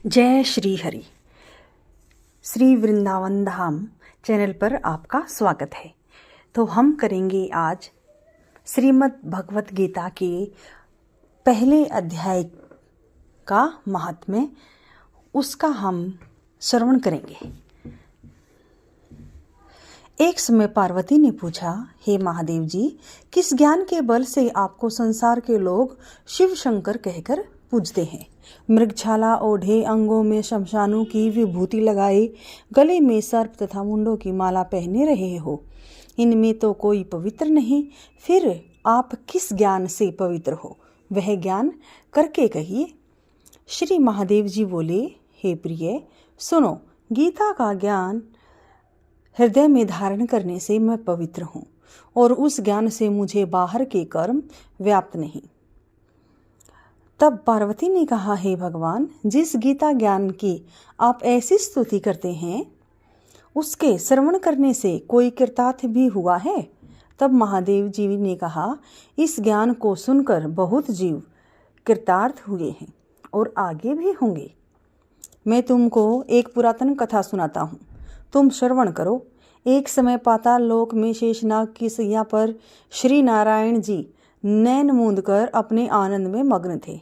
जय श्री हरि। श्री वृंदावन धाम चैनल पर आपका स्वागत है। तो हम करेंगे आज श्रीमद् भगवत गीता के पहले अध्याय का महात्म्य, उसका हम श्रवण करेंगे। एक समय पार्वती ने पूछा, हे महादेव जी, किस ज्ञान के बल से आपको संसार के लोग शिव शंकर कहकर पूजते हैं? मृगछाला ओढ़े, अंगों में शमशानों की विभूति लगाए, गले में सर्प तथा मुंडों की माला पहने रहे हो। इनमें तो कोई पवित्र नहीं, फिर आप किस ज्ञान से पवित्र हो? वह ज्ञान करके कहिए। श्री महादेव जी बोले, हे प्रिय, सुनो, गीता का ज्ञान हृदय में धारण करने से मैं पवित्र हूँ और उस ज्ञान से मुझे बाहर के कर्म व्याप्त नहीं। तब पार्वती ने कहा, हे भगवान, जिस गीता ज्ञान की आप ऐसी स्तुति करते हैं, उसके श्रवण करने से कोई कृतार्थ भी हुआ है? तब महादेव जी ने कहा, इस ज्ञान को सुनकर बहुत जीव कृतार्थ हुए हैं और आगे भी होंगे। मैं तुमको एक पुरातन कथा सुनाता हूँ, तुम श्रवण करो। एक समय पाताल लोक में शेषनाग की सैया पर श्री नारायण जी नैन मूंद कर अपने आनंद में मग्न थे।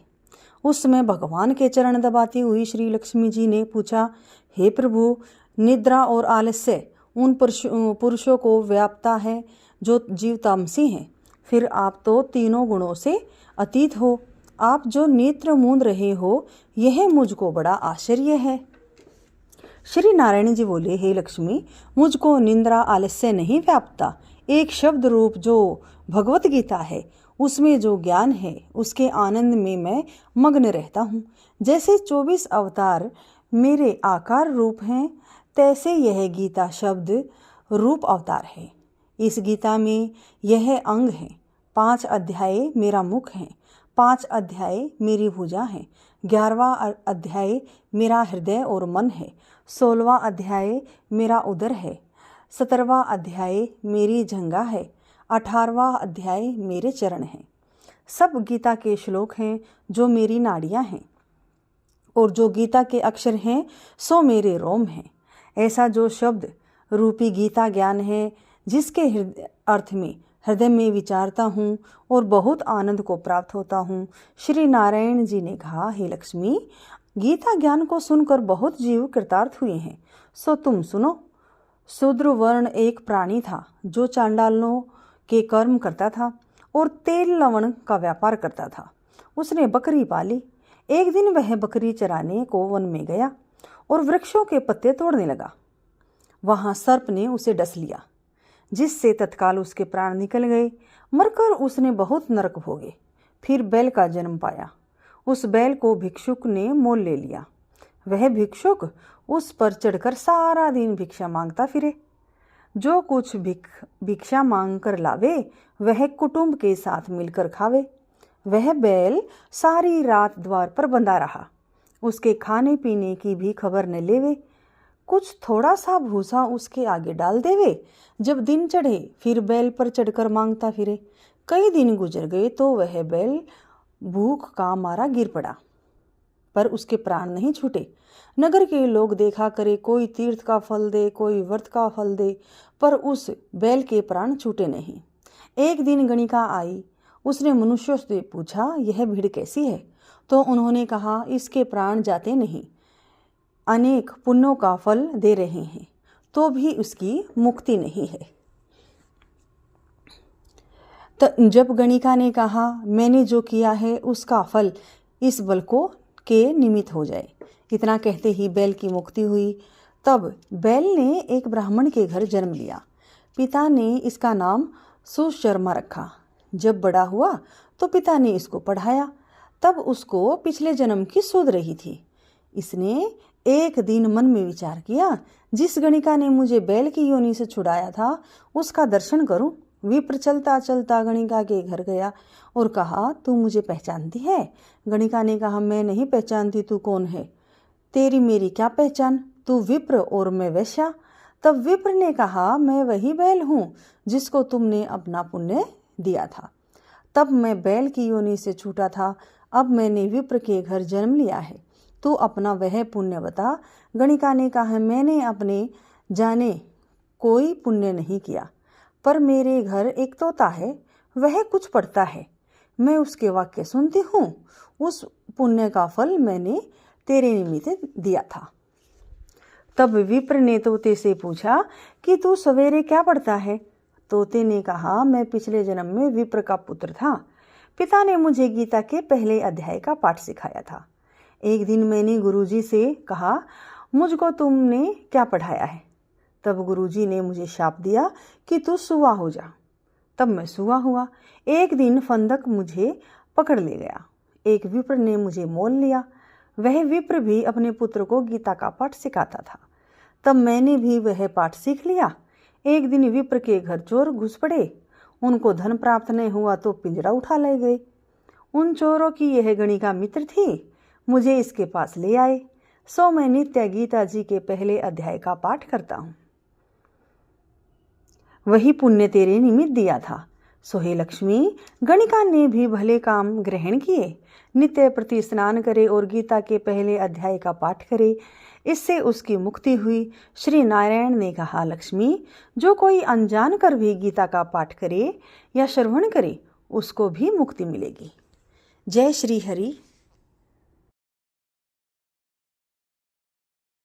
उस समय भगवान के चरण दबाती हुई श्री लक्ष्मी जी ने पूछा, हे प्रभु, निद्रा और आलस्य उन पुरुषों को व्यापता है जो जीव तामसी हैं। फिर आप तो तीनों गुणों से अतीत हो। आप जो नेत्र मूंद रहे हो, यह मुझको बड़ा आश्चर्य है। श्री नारायण जी बोले, हे लक्ष्मी, मुझको निंद्रा आलस्य नहीं व्यापता। एक शब्द रूप जो भगवत गीता है, उसमें जो ज्ञान है, उसके आनंद में मैं मग्न रहता हूँ। जैसे 24 अवतार मेरे आकार रूप हैं, तैसे यह गीता शब्द रूप अवतार है। इस गीता में यह अंग है। 5 अध्याय मेरा मुख है, 5 अध्याय मेरी भुजा है, 11वां अध्याय मेरा हृदय और मन है, 16वां अध्याय मेरा उदर है, 17वां अध्याय मेरी जंघा है, 18वां अध्याय मेरे चरण हैं। सब गीता के श्लोक हैं जो मेरी नाड़ियां हैं, और जो गीता के अक्षर हैं सो मेरे रोम हैं। ऐसा जो शब्द रूपी गीता ज्ञान है, जिसके अर्थ में हृदय में विचारता हूँ और बहुत आनंद को प्राप्त होता हूँ। श्री नारायण जी ने कहा, हे लक्ष्मी, गीता ज्ञान को सुनकर बहुत जीव कृतार्थ हुए हैं, सो तुम सुनो। शूद्र वर्ण एक प्राणी था जो चांडालों के कर्म करता था और तेल लवण का व्यापार करता था। उसने बकरी पाली। एक दिन वह बकरी चराने को वन में गया और वृक्षों के पत्ते तोड़ने लगा। वहां सर्प ने उसे डस लिया, जिससे तत्काल उसके प्राण निकल गए। मरकर उसने बहुत नरक भोगे। फिर बैल का जन्म पाया। उस बैल को भिक्षुक ने मोल ले लिया। वह भिक्षुक उस पर चढ़कर सारा दिन भिक्षा मांगता फिरे। जो कुछ भिक्षा मांग कर लावे, वह कुटुंब के साथ मिलकर खावे। वह बैल सारी रात द्वार पर बंधा रहा, उसके खाने पीने की भी खबर न लेवे। कुछ थोड़ा सा भूसा उसके आगे डाल देवे। जब दिन चढ़े, फिर बैल पर चढ़कर मांगता फिरे। कई दिन गुजर गए तो वह बैल भूख का मारा गिर पड़ा, पर उसके प्राण नहीं छूटे। नगर के लोग देखा करे, कोई तीर्थ का फल दे, कोई व्रत का फल दे, पर उस बैल के प्राण छूटे नहीं। एक दिन गणिका आई। उसने मनुष्यों से पूछा, यह भीड़ कैसी है? तो उन्होंने कहा, इसके प्राण जाते नहीं, अनेक पुण्यों का फल दे रहे हैं, तो भी उसकी मुक्ति नहीं है। तो जब गणिका ने कहा, मैंने जो किया है उसका फल इस बल को के निमित्त हो जाए, इतना कहते ही बैल की मुक्ति हुई। तब बैल ने एक ब्राह्मण के घर जन्म लिया। पिता ने इसका नाम सुशर्मा रखा। जब बड़ा हुआ तो पिता ने इसको पढ़ाया। तब उसको पिछले जन्म की सूझ रही थी। इसने एक दिन मन में विचार किया, जिस गणिका ने मुझे बैल की योनि से छुड़ाया था, उसका दर्शन करूं। विप्र चलता चलता गणिका के घर गया और कहा, तू मुझे पहचानती है? गणिका ने कहा, मैं नहीं पहचानती, तू कौन है? तेरी मेरी क्या पहचान, तू विप्र और मैं वैश्या। तब विप्र ने कहा, मैं वही बैल हूँ जिसको तुमने अपना पुण्य दिया था। तब मैं बैल की योनि से छूटा था, अब मैंने विप्र के घर जन्म लिया है। तू अपना वह पुण्य बता। गणिका ने कहा, मैंने अपने जाने कोई पुण्य नहीं किया, पर मेरे घर एक तोता है, वह कुछ पढ़ता है, मैं उसके वाक्य सुनती हूँ, उस पुण्य का फल मैंने तेरे निमित्त दिया था। तब विप्र ने तोते से पूछा कि तू सवेरे क्या पढ़ता है? तोते ने कहा, मैं पिछले जन्म में विप्र का पुत्र था। पिता ने मुझे गीता के पहले अध्याय का पाठ सिखाया था। एक दिन मैंने गुरुजी से कहा, मुझको तुमने क्या पढ़ाया है? तब गुरुजी ने मुझे शाप दिया कि तू सूआ हो जा। तब मैं सूआ हुआ। एक दिन फंदक मुझे पकड़ ले गया। एक विप्र ने मुझे मोल लिया। वह विप्र भी अपने पुत्र को गीता का पाठ सिखाता था। तब मैंने भी वह पाठ सीख लिया। एक दिन विप्र के घर चोर घुस पड़े। उनको धन प्राप्त नहीं हुआ तो पिंजरा उठा ले गए। उन चोरों की यह गणिका मित्र थी। मुझे इसके पास ले आए, सो मैं नित्य गीता जी के पहले अध्याय का पाठ करता हूँ। वही पुण्य तेरे निमित्त दिया था। सो हे लक्ष्मी, गणिका ने भी भले काम ग्रहण किए। नित्य प्रति स्नान करे और गीता के पहले अध्याय का पाठ करे, इससे उसकी मुक्ति हुई। श्री नारायण ने कहा, लक्ष्मी, जो कोई अनजान कर भी गीता का पाठ करे या श्रवण करे, उसको भी मुक्ति मिलेगी। जय श्री हरि।